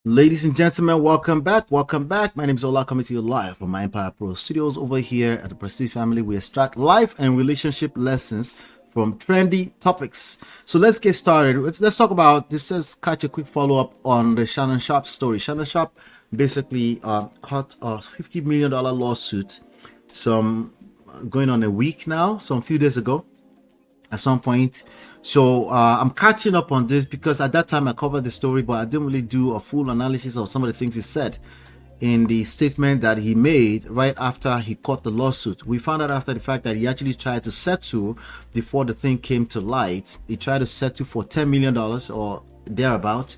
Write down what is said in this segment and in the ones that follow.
Ladies and gentlemen, welcome back. Welcome back. My name is Ola, coming to you live from my Empire Pro Studios. Over here at the Prestige Family, we extract life and relationship lessons from trendy topics. So let's get started. Let's talk about this. Says catch a quick follow up on the Shannon Sharpe story. Shannon Sharpe basically caught a $50 million lawsuit, some going on a week now, some few days ago. At some point. So I'm catching up on this because at that time I covered the story, but I didn't really do a full analysis of some of the things he said in the statement that he made right after he caught the lawsuit. We found out after the fact that he actually tried to settle before the thing came to light. He tried to settle for $10 million or thereabout.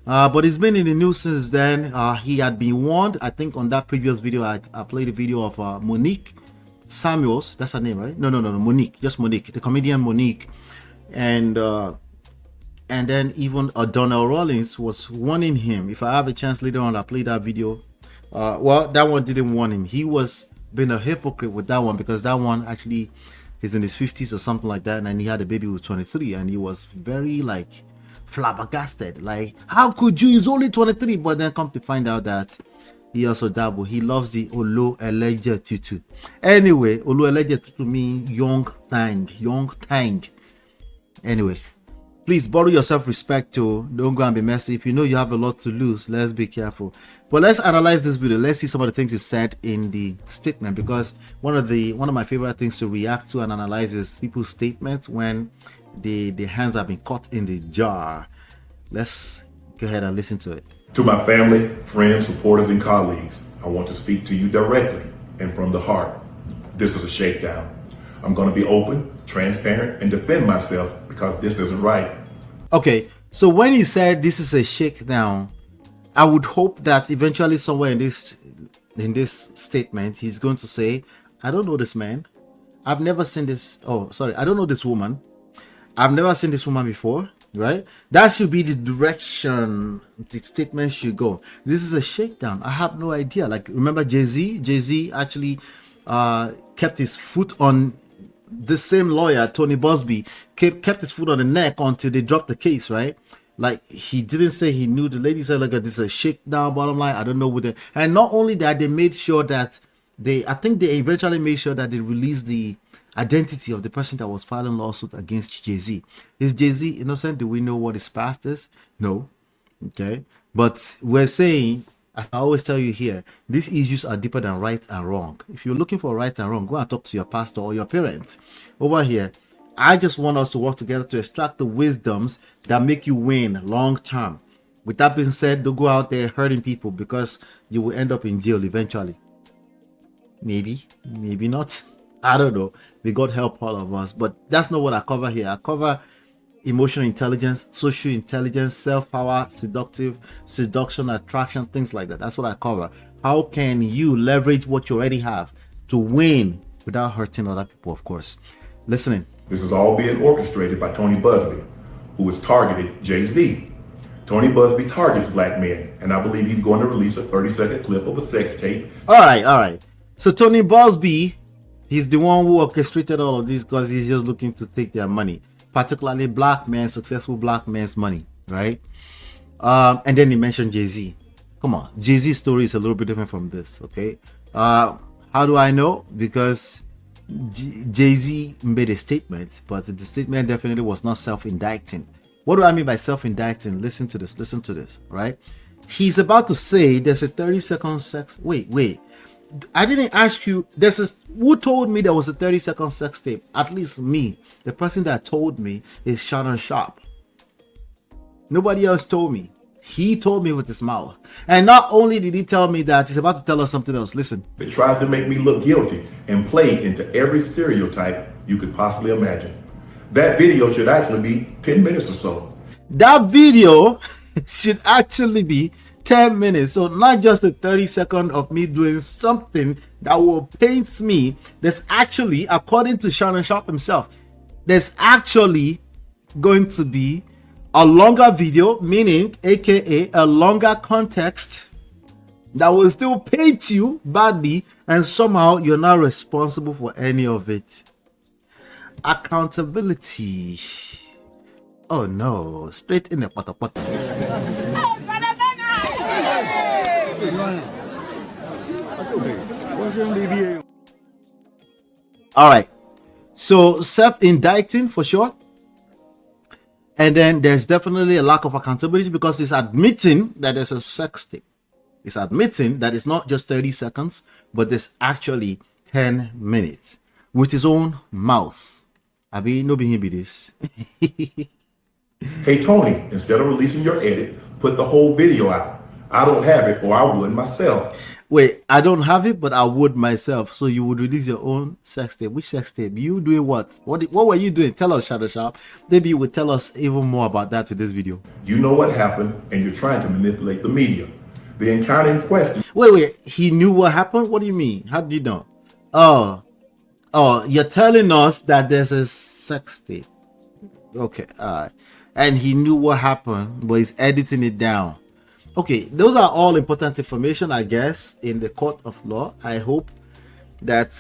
But he's been in the news since then. He had been warned. I think on that previous video, I played a video of Monique Samuels, that's her name, right? No, Monique, just Monique, the comedian Monique, and then even Donnell Rawlings was warning him. If I have a chance later on, I'll play that video. Well, that one didn't warn him. He was being a hypocrite with that one because that one actually is in his 50s or something like that, and then he had a baby with 23, and he was very like flabbergasted, like how could you? He's only 23, but then come to find out that he also dabble. He loves the Olo Eleje Tutu. Anyway, Olo Eleje Tutu means young tang. Anyway, please borrow your self-respect too. Don't go and be messy. If you know you have a lot to lose, let's be careful. But let's analyze this video. Let's see some of the things he said in the statement, because one of my favorite things to react to and analyze is people's statements when the hands have been caught in the jar. Let's go ahead and listen to it. To my family, friends, supporters, and colleagues, I want to speak to you directly and from the heart. This is a shakedown. I'm going to be open, transparent, and defend myself because this isn't right. Okay, so when he said this is a shakedown, I would hope that eventually somewhere in this statement, he's going to say, I don't know this man. I've never seen this. Oh, sorry. I don't know this woman. I've never seen this woman before. Right, that should be the direction the statement should go. This is a shakedown. I have no idea. Like, remember Jay-Z actually kept his foot on the same lawyer, Tony Busby, kept his foot on the neck until they dropped the case, right? Like, he didn't say he knew. The lady said, like, this is a shakedown, bottom line, I don't know what they. And not only that, they made sure that I think they eventually made sure that they released the identity of the person that was filing lawsuit against Jay-Z. Is Jay-Z innocent? Do we know what his past is? No. Okay. But we're saying, as I always tell you here, these issues are deeper than right and wrong. If you're looking for right and wrong, go and talk to your pastor or your parents. Over here, I just want us to work together to extract the wisdoms that make you win long term. With that being said, don't go out there hurting people, because you will end up in jail eventually. Maybe not. I don't know. May God help all of us. But that's not what I cover here. I cover emotional intelligence, social intelligence, self-power, seduction, attraction, things like that. That's what I cover. How can you leverage what you already have to win without hurting other people, of course? Listening. This is all being orchestrated by Tony Busby, who has targeted Jay-Z. Tony Busby targets black men, and I believe he's going to release a 30-second clip of a sex tape. All right. So Tony Busby, he's the one who orchestrated all of this because he's just looking to take their money, particularly black men, successful black men's money, right? And then he mentioned Jay-Z. Come on, Jay-Z's story is a little bit different from this, okay? How do I know? Because Jay-Z made a statement, but the statement definitely was not self-indicting. What do I mean by self-indicting? Listen to this, right? He's about to say there's a 30-second sex. Wait. I didn't ask you. Who told me there was a 30-second sex tape? At least me. The person that told me is Shannon Sharpe. Nobody else told me. He told me with his mouth. And not only did he tell me that, he's about to tell us something else. Listen. It tries to make me look guilty and play into every stereotype you could possibly imagine. That video should actually be 10 minutes or so. That video should actually be 10 minutes. So not just a 30-second of me doing something that will paint me. There's actually, according to Shannon Sharpe himself, there's actually going to be a longer video, meaning aka a longer context that will still paint you badly, and somehow you're not responsible for any of it. Accountability. Oh no, straight in the pata pata. All right. So self-indicting for sure. And then there's definitely a lack of accountability because it's admitting that there's a sex tape. It's admitting that it's not just 30 seconds, but there's actually 10 minutes with his own mouth. I mean, no being be this. Hey, Tony, instead of releasing your edit, put the whole video out. I don't have it, or I would myself. Wait, I don't have it, but I would myself. So you would release your own sex tape. Which sex tape? You doing what? What were you doing? Tell us, Shannon Sharpe. Maybe you would tell us even more about that in this video. You know what happened, and you're trying to manipulate the media. The encounter in question. Wait. He knew what happened? What do you mean? How did you know? Oh, you're telling us that there's a sex tape. Okay, all right. And he knew what happened, but he's editing it down. Okay, those are all important information, I guess, in the court of law. I hope that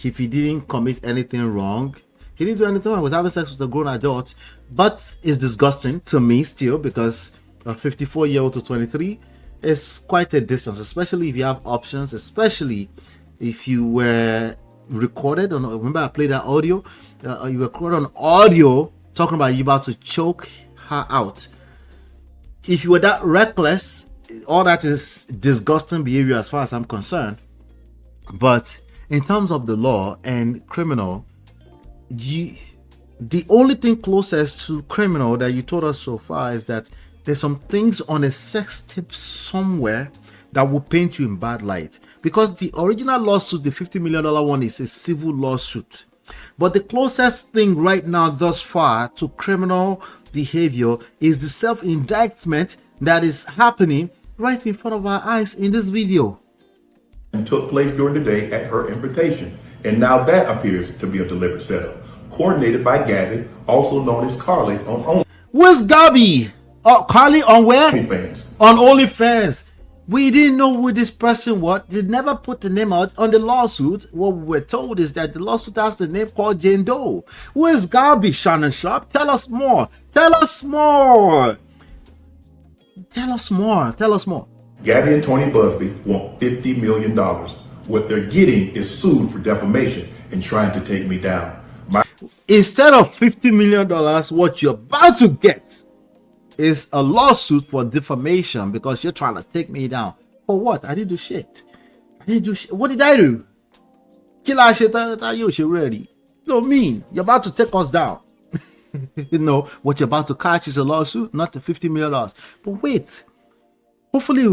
if he didn't commit anything wrong, he didn't do anything wrong. He was having sex with a grown adult, but it's disgusting to me still because a 54-year-old to 23 is quite a distance, especially if you have options, especially if you were recorded on. Remember, I played that audio. You were recorded on audio talking about you about to choke her out. If you were that reckless, all that is disgusting behavior as far as I'm concerned. But in terms of the law and criminal, the only thing closest to criminal that you told us so far is that there's some things on a sex tape somewhere that will paint you in bad light. Because the original lawsuit, the $50 million one, is a civil lawsuit. But the closest thing right now thus far to criminal behavior is the self-indictment that is happening right in front of our eyes in this video. And took place during the day at her invitation. And now that appears to be a deliberate setup. Coordinated by Gabby, also known as Carly on Where's Gabby? Oh, Carly on where? OnlyFans. On OnlyFans. We didn't know who this person was. They never put the name out on the lawsuit. What we were told is that the lawsuit has the name called Jane Doe. Who is Gabby, Shannon Sharpe? Tell us more. Tell us more. Tell us more. Tell us more. Gabby and Tony Busby want $50 million. What they're getting is sued for defamation and trying to take me down. Instead of $50 million, what you're about to get is a lawsuit for defamation because you're trying to take me down. For what? I didn't do shit. What did I do? You ready? No, mean. You're about to take us down. You know, what you're about to catch is a lawsuit, not the $50 million. But wait. Hopefully he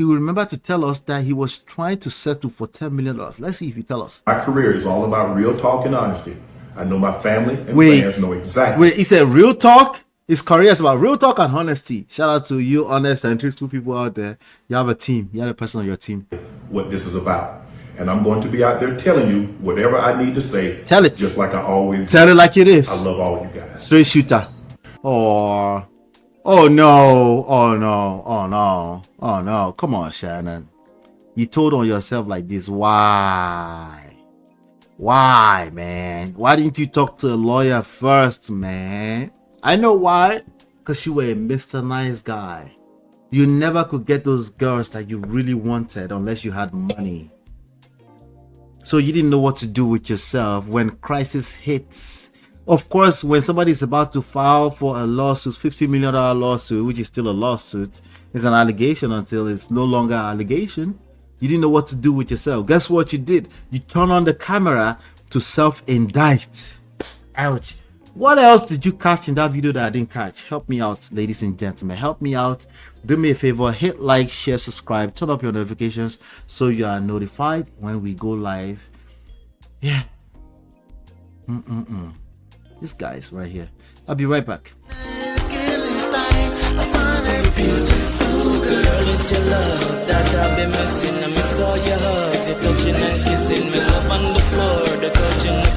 will remember to tell us that he was trying to settle for $10 million. Let's see if he tell us. My career is all about real talk and honesty. I know my family and fans know exactly. Wait, he said real talk? His career is about real talk and honesty. Shout out to you, honest and truthful people out there. You have a team. You have a person on your team. What this is about. And I'm going to be out there telling you whatever I need to say. Tell it. Just like I always do. Tell it like it is. I love all you guys. Straight shooter. Oh no. Oh no. Oh no. Oh no. Come on, Shannon. You told on yourself like this. Why? Why, man? Why didn't you talk to a lawyer first, man? I know why. Because you were a Mr. Nice Guy. You never could get those girls that you really wanted unless you had money. So you didn't know what to do with yourself when crisis hits. Of course, when somebody is about to file for a lawsuit, $50 million lawsuit, which is still a lawsuit, is an allegation until it's no longer an allegation. You didn't know what to do with yourself. Guess what you did? You turned on the camera to self-indict. Ouch. What else did you catch in that video that I didn't catch? Help me out, ladies and gentlemen. Help me out. Do me a favor. Hit like, share, subscribe. Turn up your notifications so you are notified when we go live. Yeah. This guy is right here. I'll be right back. Girl, it's your love that I've been missing. I miss all your hugs, your touching and kissing. Me love on the floor, the coaching.